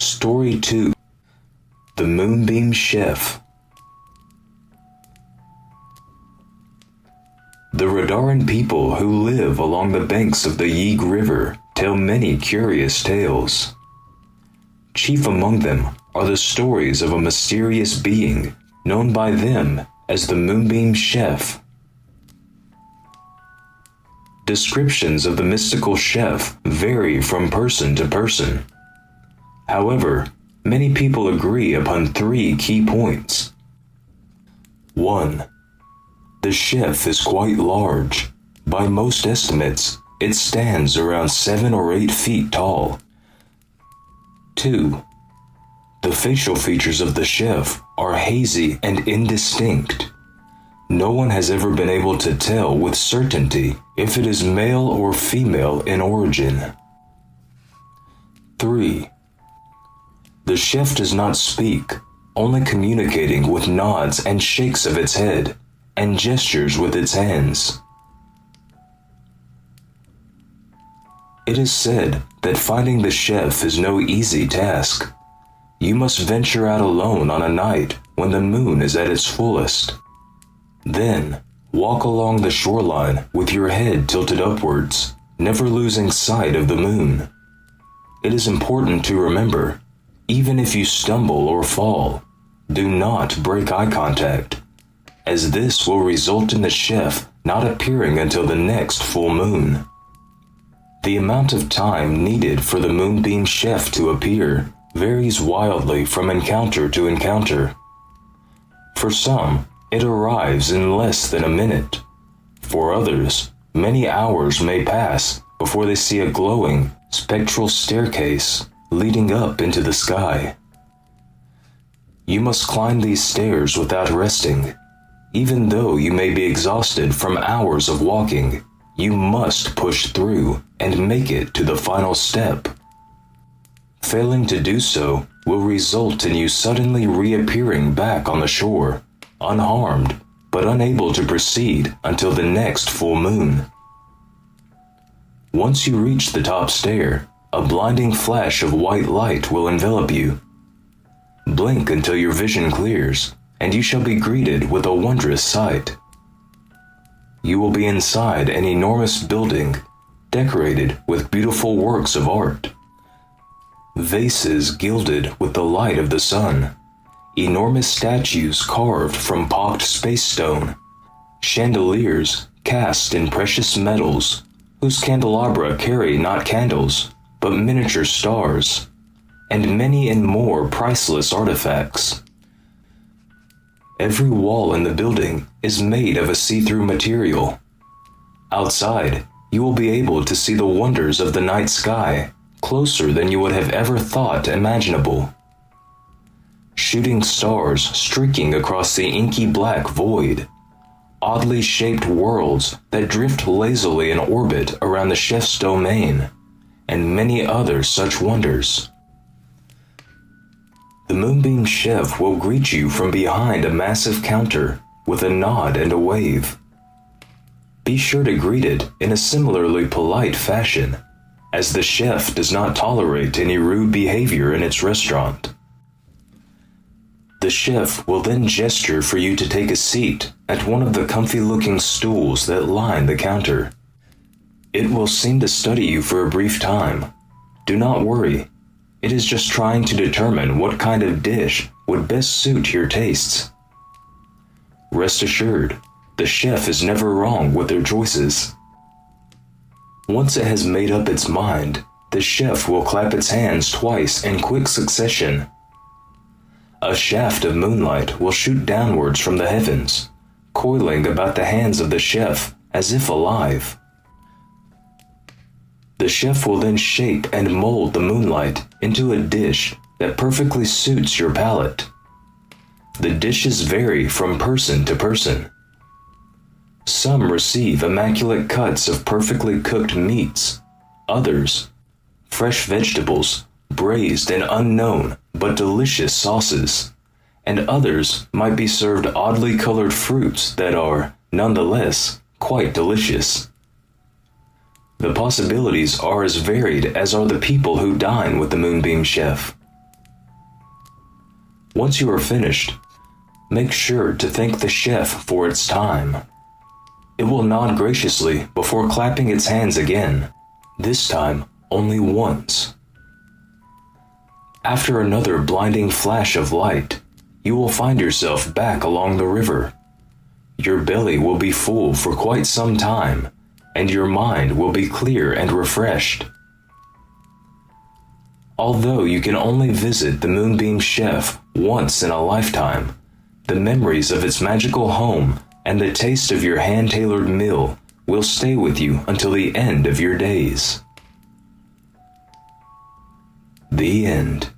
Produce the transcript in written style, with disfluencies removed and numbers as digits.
Story 2. The Moonbeam Chef. The Radaran people who live along the banks of the Yeeg River tell many curious tales. Chief among them are the stories of a mysterious being known by them as the Moonbeam Chef. Descriptions of the mystical chef vary from person to person. However, many people agree upon 3 key points. 1. The chef is quite large. By most estimates, it stands around 7 or 8 feet tall. 2. The facial features of the chef are hazy and indistinct. No one has ever been able to tell with certainty if it is male or female in origin. 3. The chef does not speak, only communicating with nods and shakes of its head and gestures with its hands. It is said that finding the chef is no easy task. You must venture out alone on a night when the moon is at its fullest. Then, walk along the shoreline with your head tilted upwards, never losing sight of the moon. It is important to remember, even if you stumble or fall, do not break eye contact, as this will result in the chef not appearing until the next full moon. The amount of time needed for the Moonbeam Chef to appear varies wildly from encounter to encounter. For some, it arrives in less than a minute. For others, many hours may pass before they see a glowing, spectral staircase leading up into the sky. You must climb these stairs without resting. Even though you may be exhausted from hours of walking, you must push through and make it to the final step. Failing to do so will result in you suddenly reappearing back on the shore, unharmed, but unable to proceed until the next full moon. Once you reach the top stair, a blinding flash of white light will envelop you. Blink until your vision clears, and you shall be greeted with a wondrous sight. You will be inside an enormous building, decorated with beautiful works of art. Vases gilded with the light of the sun, enormous statues carved from pocked space stone, chandeliers cast in precious metals, whose candelabra carry not candles, but miniature stars, and many and more priceless artifacts. Every wall in the building is made of a see-through material. Outside, you will be able to see the wonders of the night sky closer than you would have ever thought imaginable. Shooting stars streaking across the inky black void, oddly shaped worlds that drift lazily in orbit around the chef's domain, and many other such wonders. The Moonbeam Chef will greet you from behind a massive counter with a nod and a wave. Be sure to greet it in a similarly polite fashion, as the chef does not tolerate any rude behavior in its restaurant. The chef will then gesture for you to take a seat at one of the comfy-looking stools that line the counter. It will seem to study you for a brief time. Do not worry. It is just trying to determine what kind of dish would best suit your tastes. Rest assured, the chef is never wrong with their choices. Once it has made up its mind, the chef will clap its hands twice in quick succession. A shaft of moonlight will shoot downwards from the heavens, coiling about the hands of the chef as if alive. The chef will then shape and mold the moonlight into a dish that perfectly suits your palate. The dishes vary from person to person. Some receive immaculate cuts of perfectly cooked meats, others, fresh vegetables, braised in unknown but delicious sauces, and others might be served oddly colored fruits that are, nonetheless, quite delicious. The possibilities are as varied as are the people who dine with the Moonbeam Chef. Once you are finished, make sure to thank the chef for its time. It will nod graciously before clapping its hands again, this time only once. After another blinding flash of light, you will find yourself back along the river. Your belly will be full for quite some time, and your mind will be clear and refreshed. Although you can only visit the Moonbeam Chef once in a lifetime, the memories of its magical home and the taste of your hand-tailored meal will stay with you until the end of your days. The end.